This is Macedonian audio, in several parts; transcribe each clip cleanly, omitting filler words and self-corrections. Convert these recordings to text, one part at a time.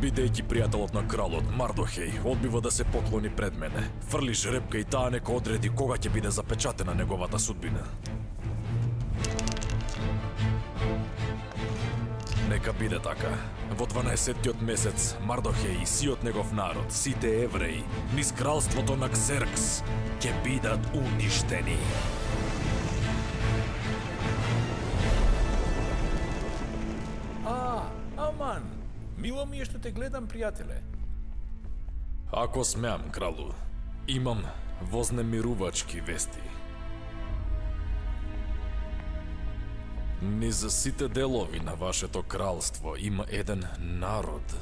Бидејќи пријателот на кралот, Мардохеј, одбива да се поклони пред мене. Фрли жребка и таа нека одреди кога ќе биде запечатена неговата судбина. Нека биде така. Во 12-тиот месец, Мардохеј и сиот негов народ, сите евреи, низ кралството на Ксеркс, ќе бидат уништени. Аман, мило ми е што те гледам, пријателе. Ако смеам, кралу, имам вознемирувачки вести. Низ сите делови на вашето кралство има еден народ.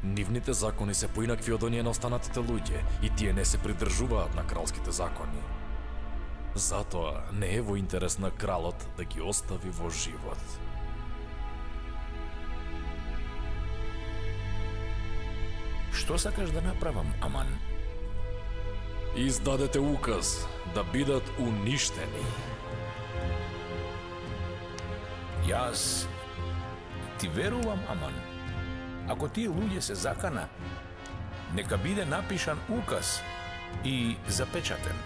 Нивните закони се поинакви од оние на останатите луѓе и тие не се придржуваат на кралските закони. Затоа не е во интерес на кралот да ги остави во живот. Што сакаш да направам, Аман? Издадете указ да бидат уништени. Јас ти верувам, Аман. Ако тие луѓе се закана, нека биде напишан указ и запечатен.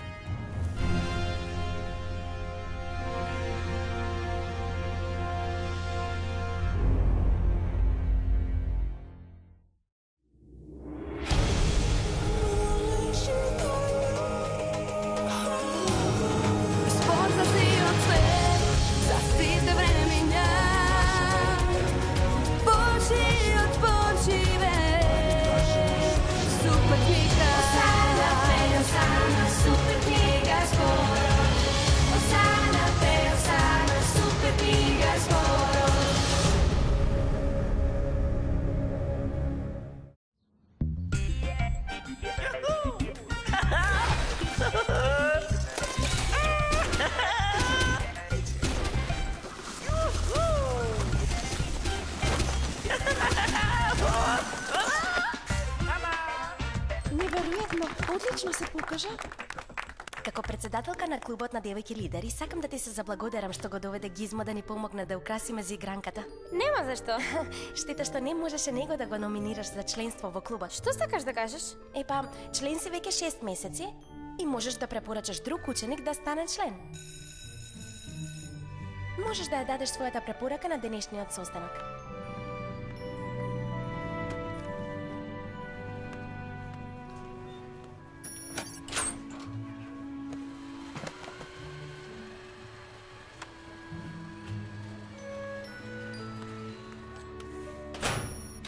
Неверојатно, одлично се покажа. Како председателка на клубот на девојки лидери, сакам да ти се заблагодарам што го доведе Гизмо да ни помогне да украсиме зигранката. Нема зашто. Штета што не можеше него да го номинираш за членство во клубот. Што сакаш да кажеш? Епа, член си веќе 6 месеци и можеш да препорачаш друг ученик да стане член. Можеш да ја дадеш својата препорака на денешниот состанок.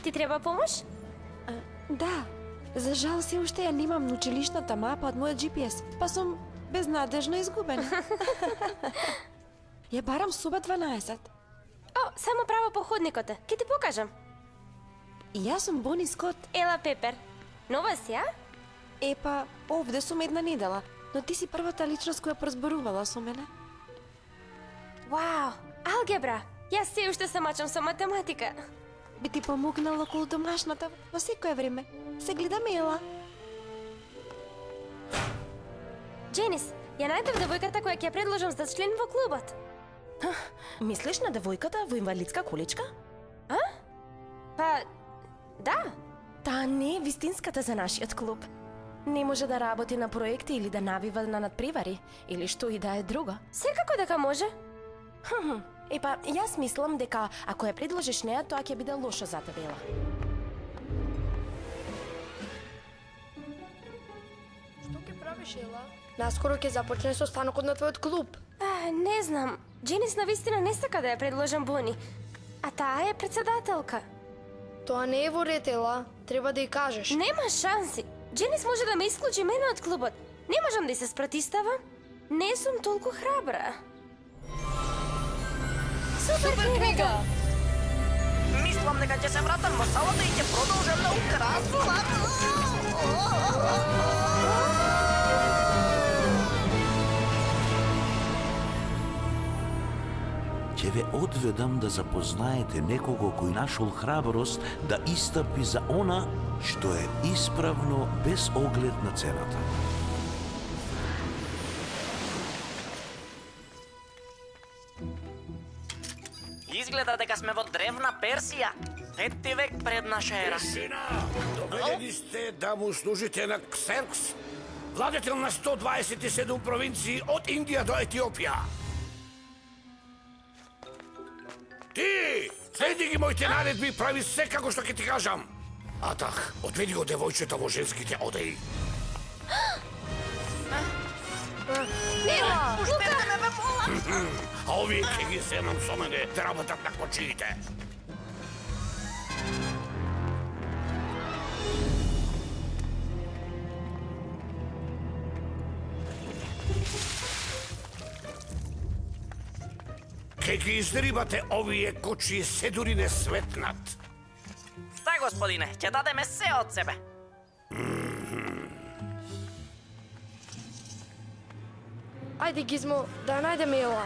Ти треба помош? Да, за жал се уште ја немам на училишната мапа од мојот GPS, па сум безнадежно изгубена. Ја барам соба 12. О, само право по ходникот. Ке ти покажам. И јас сум Бони Скот. Ела Пепер. Нова си, а? Епа, овде сум една недела, но ти си првата личност која прозборувала со мене. Вау, алгебра. Јас се уште се мачам со математика. Би ти помогнала околу домашната во секое време. Се гледаме, ела. Дженис, ја најдов девојката која ќе ја предложам за член во клубот. Мислиш на девојката во инвалидска количка? А? Па, да. Таа не е вистинската за нашиот клуб. Не може да работи на проекти или да навива на надпревари, или што и да е друго. Секако дека може. Епа, јас мислам дека ако ја предложиш неа, тоа ќе биде лошо за тебе, Ела. Што ќе правиш, Ела? Наскоро ќе започне состанокот на твојот клуб. Не знам. Дженис навистина не сака да ја предложам Бони. А таа е председателка. Тоа не е во ред, Ела. Треба да ја кажеш. Нема шанси. Дженис може да ме исклучи мене од клубот. Не можам да се спротиставам. Не сум толку храбра. Супер книга! Мислам дека ќе се вратам во салата и ќе продолжам да украсувам. Ќе ве одведам да запознаете некого кој нашол храброст да истапи за она што е исправно без оглед на цената. Изгледа дека сме во древна Персија. 5 век пред наша ера. Тишина! Доведени сте да му служите на Ксеркс, владетел на 127 провинции од Индија до Етиопија. Ти, следи ги моите наредби, прави се како што ќе ти кажам. Атах, одведи го девојчето во женските одеи. Пуштете ме, бе, мола! А овие ќе ги земам со мене да работат на кочиите. Ке ги изрибате овие кочи се дури не светнат. Да, господине, ќе дадеме се од себе. Ајде, Гизмо, да ја најдеме Ела.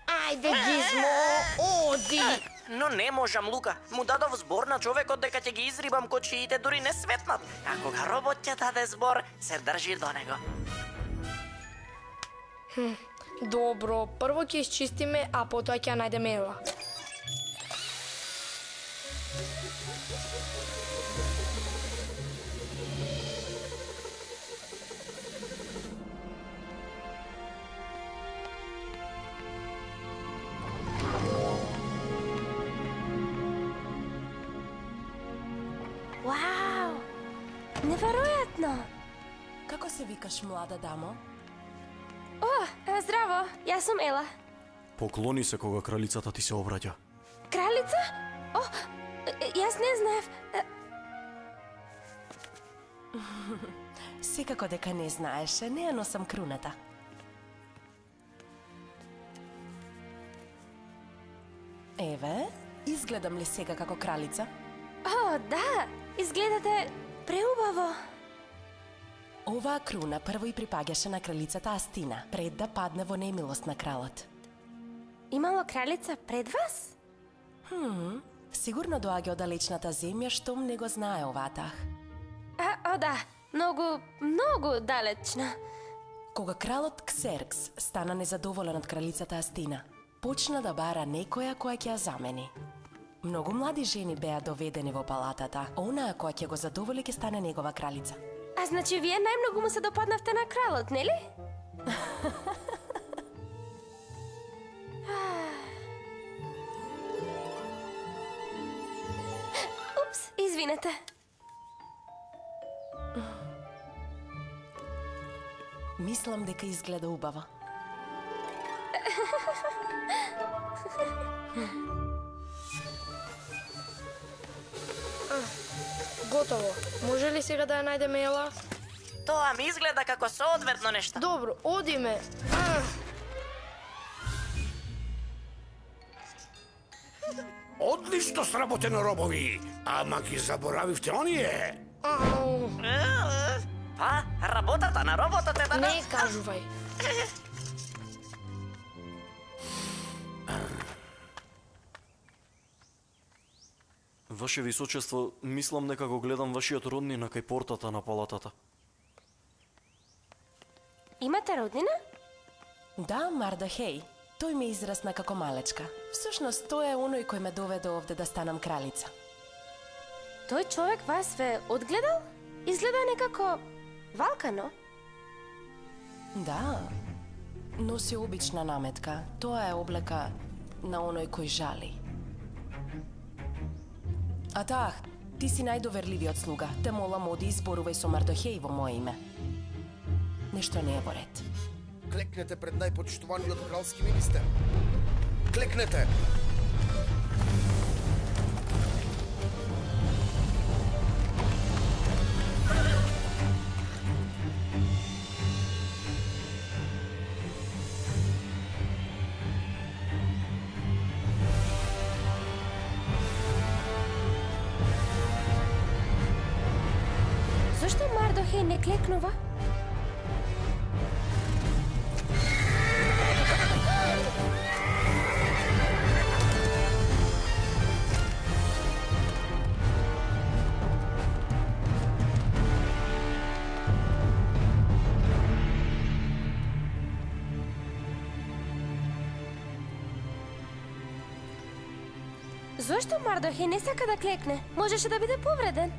Ајде, Гизмо, оди! Но не можам, Лука. Му дадов збор на човекот дека ќе ги изрибам кочиите дури не светнат. А кога робот ќе даде збор, се држи до него. Добро, прво ќе исчистиме, а потоа ќе ја најдеме Ела. Вау! Неверојатно! Како се викаш, млада дамо? О, здраво, јас сум Ела. Поклони се кога кралицата ти се обраќа. Кралица? О, јас не знаев. Секако дека не знаеше, не ја носам круната. Еве, изгледам ли сега како кралица? О, да, изгледате преубаво. Оваа круна прво и припаѓаше на кралицата Астина, пред да падне во немилост на кралот. Имало кралица пред вас? Сигурно доаѓа од далечната земја, штом не го знае оваатах. О, да, многу далечна. Кога кралот Ксеркс стана незадоволен од кралицата Астина, почна да бара некоја која ќе ја замени. Многу млади жени беа доведени во палатата, а онаа која ќе го задоволи ќе стане негова кралица. А значи вие најмногу му се допаднавте на кралот, нели? Упс, извинете. Мислам дека изгледа убаво. Готово. Може ли сега да ја најдеме Ела? Тоа ми изгледа како соодветно нешто. Добро, одиме. Одлично сработено, робови! Ама ги заборавивте оние? Ау, Па, работата на роботот е да... не кажувај. Ваше височество, мислам дека го гледам вашиот роднина кај портата на палатата. Имате роднина? Да, Мардахеј. Тој ме израсна како малечка. Всушност, тој е оној кој ме доведе овде да станам кралица. Тој човек вас ве одгледал? Изгледа некако валкано. Да, носи обична наметка. Тоа е облека на оној кој жали. Атах, ти си најдоверливиот слуга. Те молам, оди и зборувај со Мардохеј во моје име. Нешто не е во ред. Клекнете пред најпочитуваниот кралски министер. Клекнете! Зошто Мардохеј не клекнува? Зошто Мардохеј не сака да клекне? Можеше да биде повреден.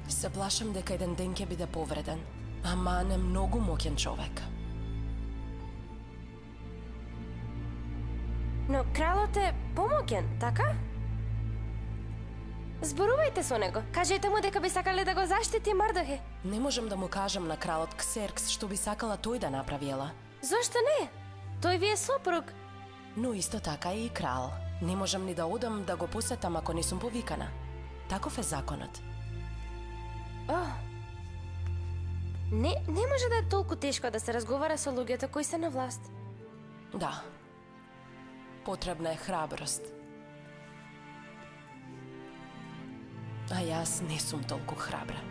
Се плашам дека еден ден ќе биде повреден. Аман е многу моќен човек. Но кралот е помоќен, така? Зборувајте со него. Кажете му дека би сакале да го заштити Мардохеј. Не можам да му кажам на кралот Ксеркс што би сакала тој да направи, ела. Зошто не? Тој ви е сопруг. Но исто така и крал. Не можам ни да одам да го посетам ако не сум повикана. Таков е законот. Не може да е толку тешко да се разговара со луѓето кои се на власт. Да. Потребна е храброст. А јас не сум толку храбра.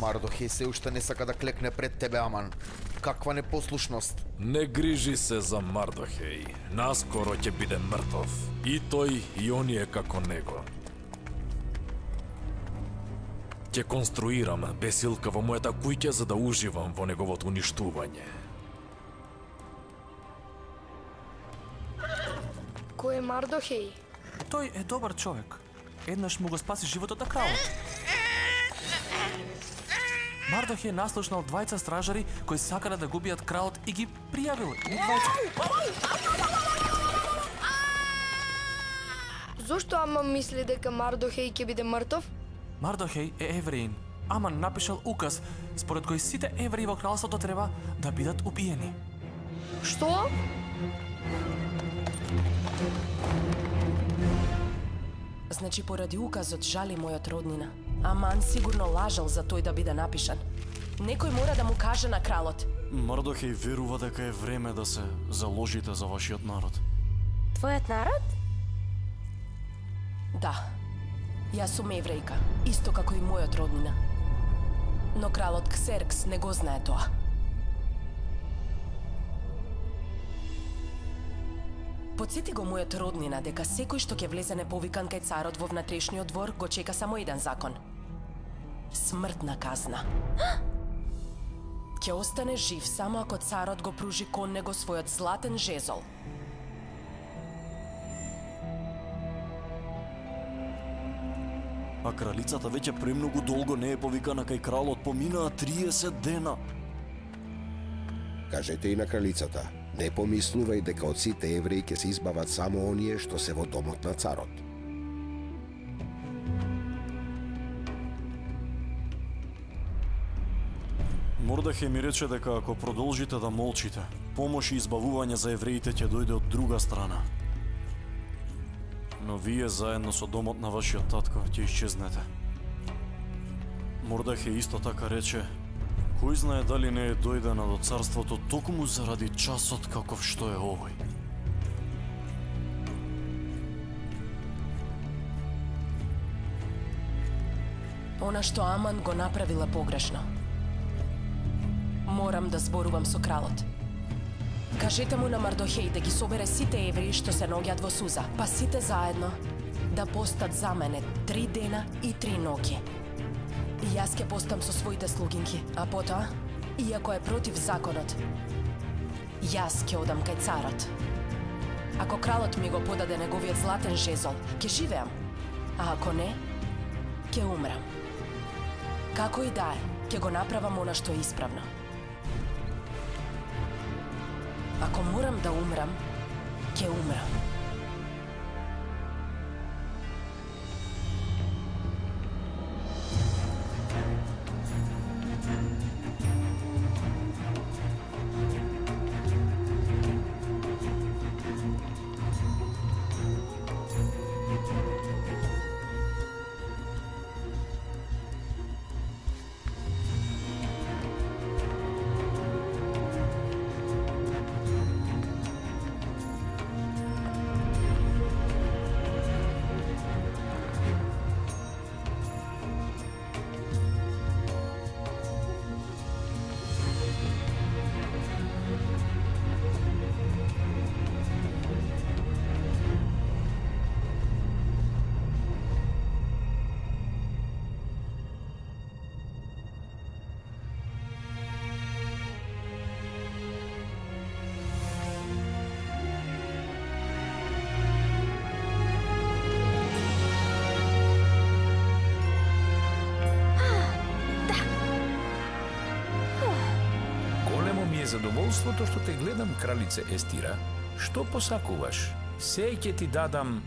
Мардохеј се уште не сака да клекне пред тебе, Аман. Каква непослушност. Не грижи се за Мардохеј. Наскоро ќе биде мртов. И тој, и оние како него. Ќе конструирам бесилка во мојата куќа за да уживам во неговото уништување. Кој е Мардохеј? Тој е добар човек. Еднаш му го спаси животот на кралот. Мардохеј наслушнал двајца стражари кои сакале да го убијат кралот и ги пријавил. Зошто Аман мисли дека Мардохеј ќе биде мртов? Мардохеј е евреин. Аман напишал указ според кој сите евреи во кралството треба да бидат убиени. Што? Значи поради указот жали мојот роднина. Аман сигурно лажал за тој да биде напишан. Некој мора да му каже на кралот. Мардохеј верува дека е време да се заложите за вашиот народ. Твојот народ? Да. Јас сум еврејка, исто како и мојот роднина. Но кралот Ксеркс не го знае тоа. Подсети го мојот роднина дека секој што ќе влезе неповикан кај царот во внатрешниот двор го чека само еден закон. Смртна казна. Ќе остане жив само ако царот го пружи кон него својот златен жезол. А кралицата веќе премногу долго не е повикана кај кралот, поминаа 30 дена. Кажете и на кралицата, не помислувај дека од сите евреи ќе се избават само оние што се во домот на царот. Мордехеј ми рече дека ако продолжите да молчите, помош и избавување за евреите ќе дојде од друга страна. Но вие заедно со домот на вашиот татко ќе исчезнете. Мордехеј исто така рече, кој знае дали не е дојдена до царството токму заради часот каков што е овој. Она што Аман го направила погрешно. Морам да зборувам со кралот. Кажете му на Мардохеј да ги собере сите евреи што се наоѓаат во Суза, па сите заедно да постат за мене 3 дена и 3 ноќи. И јас ќе постам со своите слугинки, а потоа, иако е против законот, јас ќе одам кај царот. Ако кралот ми го подаде неговиот златен жезол, ќе живеам, а ако не, ќе умрам. Како и да е, ќе го направам она што е исправно. Ако морам да умрам, ќе умрам. ми е задоволството што те гледам, кралице Естира. Што посакуваш? Се ќе ти дадам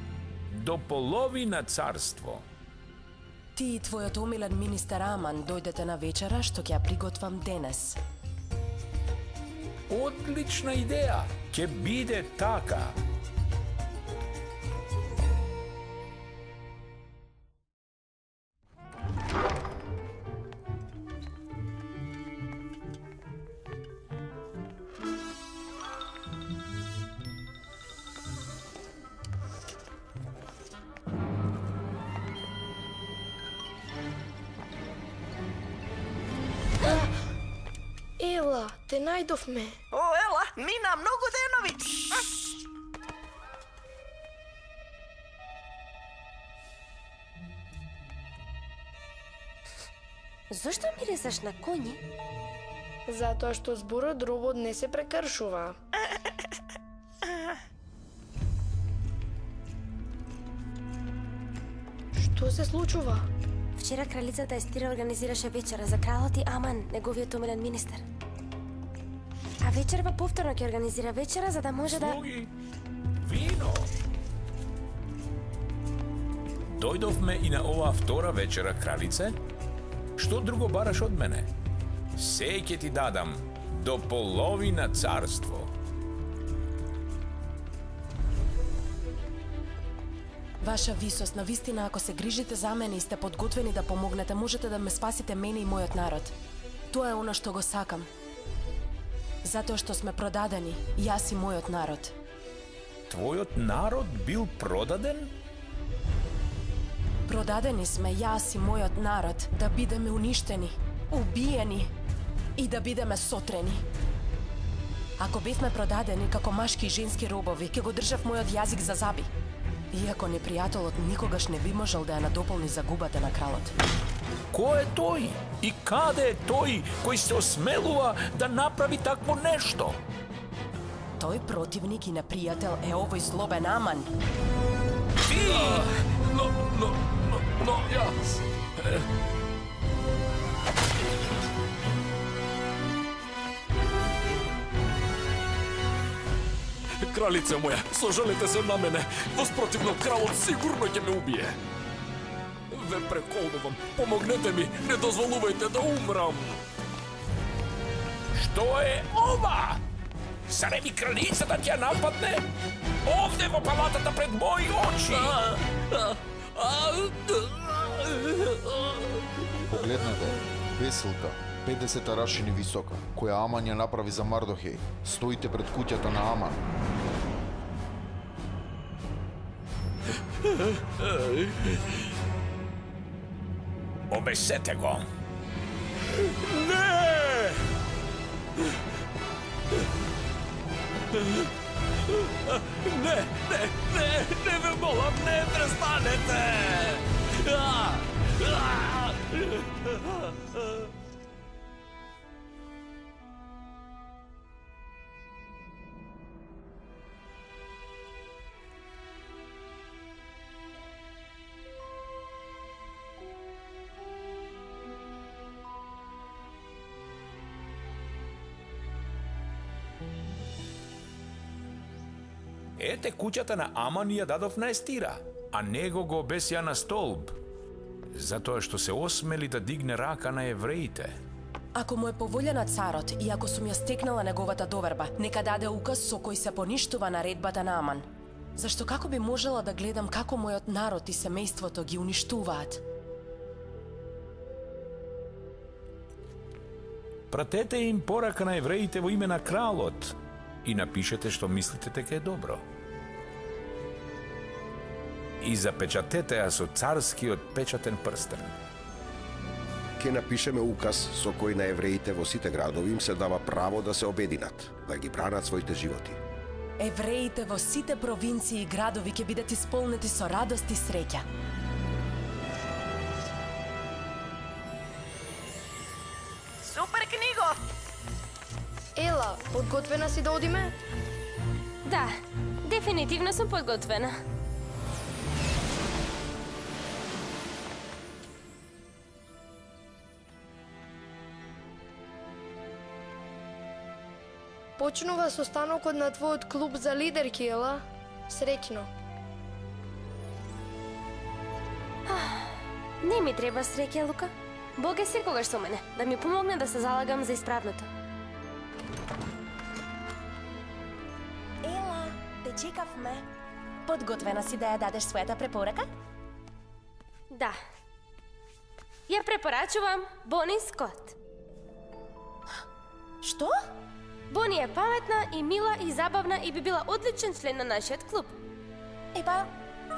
до половина царство. Ти и твојот омилен министер Аман дојдете на вечера што ќе ја приготвам денес. Одлична идеја. Ќе биде така. Ела, те најдовме. О, ела, мина многу денови. Зошто мирисаш на коњи? Затоа што зборот робот не се прекршува. Што се случува? Вчера кралицата Естира организираше вечера за кралот и Аман, неговиот омилен министер. А вечерва повторно ќе организира вечера за да може да... Слуги, вино! Дојдовме и на оваа втора вечера, кралице. Што друго бараш од мене? Се ќе ти дадам до половина царство. Ваша висост, навистина, ако се грижите за мене и сте подготвени да помогнете, можете да ме спасите мене и мојот народ. Тоа е она што го сакам. Затоа што сме продадени, јас и мојот народ. Твојот народ бил продаден? Продадени сме јас и мојот народ да бидеме уништени, убиени и да бидеме сотрени. Ако бевме продадени како машки и женски робови, ќе го држав мојот јазик за заби. Иако непријателот никогаш не би можел да ја надополни загубата на кралот. Кој е тој? И каде е тој кој се осмелува да направи такво нешто? Тој противник и непријател е овој злобен Аман. Ти! Но, јас... Кралице моја, сожалете се на мене. Воспротивно, кралот сигурно ќе ме убие. Ве преколнувам, помогнете ми, не дозволувајте да умрам. Што е ова? Заре ми кралицата ќе ја нападне? Овде во палатата пред мои очи! Погледнете, веселка, 50 арашини висока, која Аман ја направи за Мардохеј. Стоите пред куќата на Аман. Обесете го! Не! Не ве молам, не престанете! Ете куќата на Аман ја дадов на Естира, а него го обесија на столб, затоа што се осмели да дигне рака на евреите. Ако му е по волја на царот и ако сум ја стекнала неговата доверба, нека даде указ со кој се поништува наредбата на Аман. Зашто како би можела да гледам како мојот народ и семејството ги уништуваат? Пратете им порака на евреите во име на кралот и напишете што мислите дека е добро. И запечатете ја со царскиот печатен прстен. Ке напишеме указ со кој на евреите во сите градови им се дава право да се обединат, да ги бранат своите животи. Евреите во сите провинции и градови ќе бидат исполнети со радост и среќа. Супер книго! Ела, подготвена си да одиме? Да, дефинитивно сум подготвена. Почнува состанокот на твојот клуб за лидерки, ела? Среќно. Не ми треба среќа, Лука. Бог е секогаш со мене, да ми помогне да се залагам за исправното. Ела, те чекавме. Подготвена си да ја дадеш својата препорака? Да. Ја препорачувам Бони Скот. Што? Бони е паметна и мила и забавна и би била одличен член на нашиот клуб. Епа,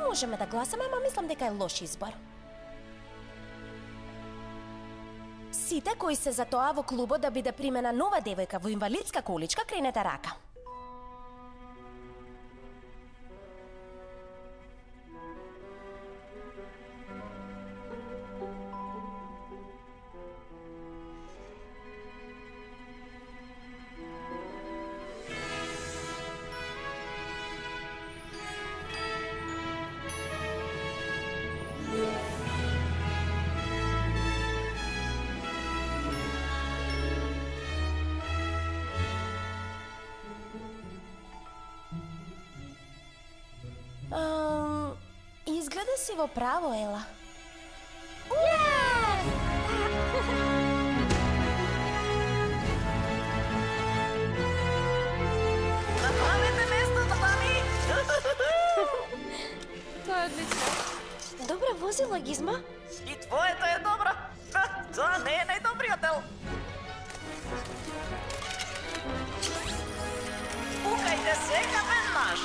можеме да гласаме, ама мислам дека е лош избор. Сите кои се за тоа во клубот да биде примена нова девојка во инвалидска количка, кренете рака. Изгледа си во право, Ела. Направете местото, мами! Тоа е одлично. Добра возила, Гизма. И твоето е добро. Тоа не е најдобриот дел. Пукајте сега веднаш.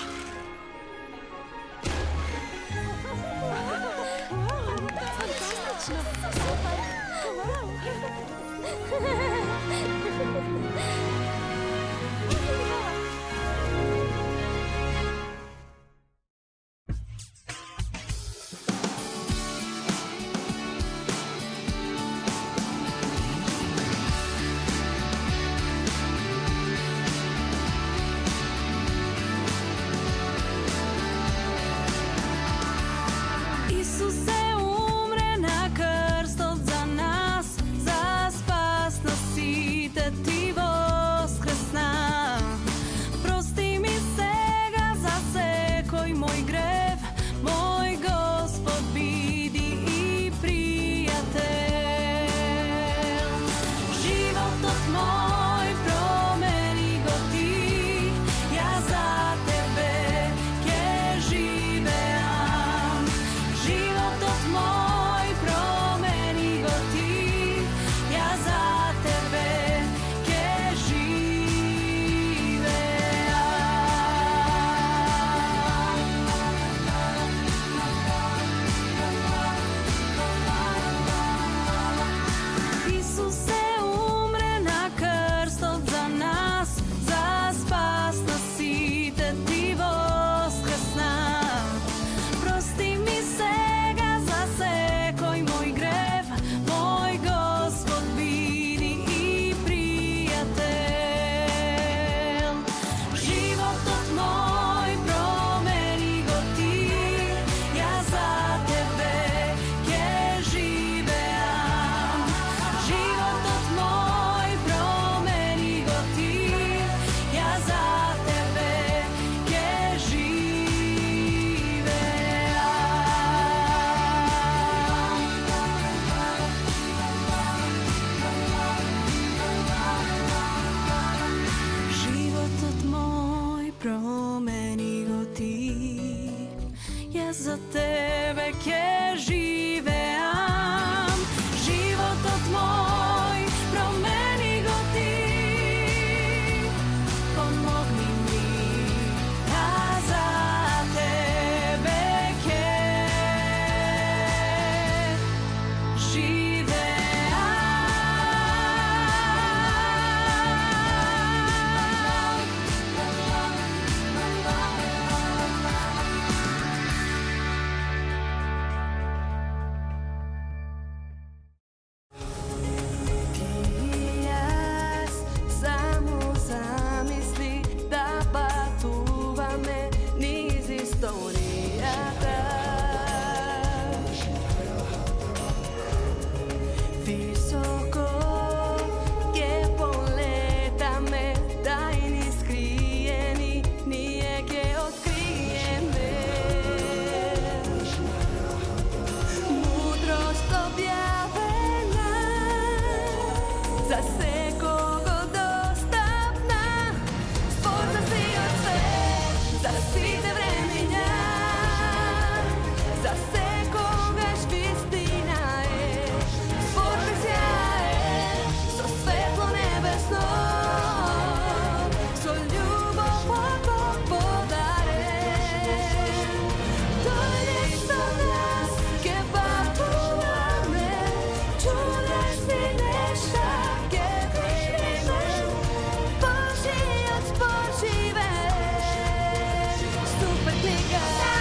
Сега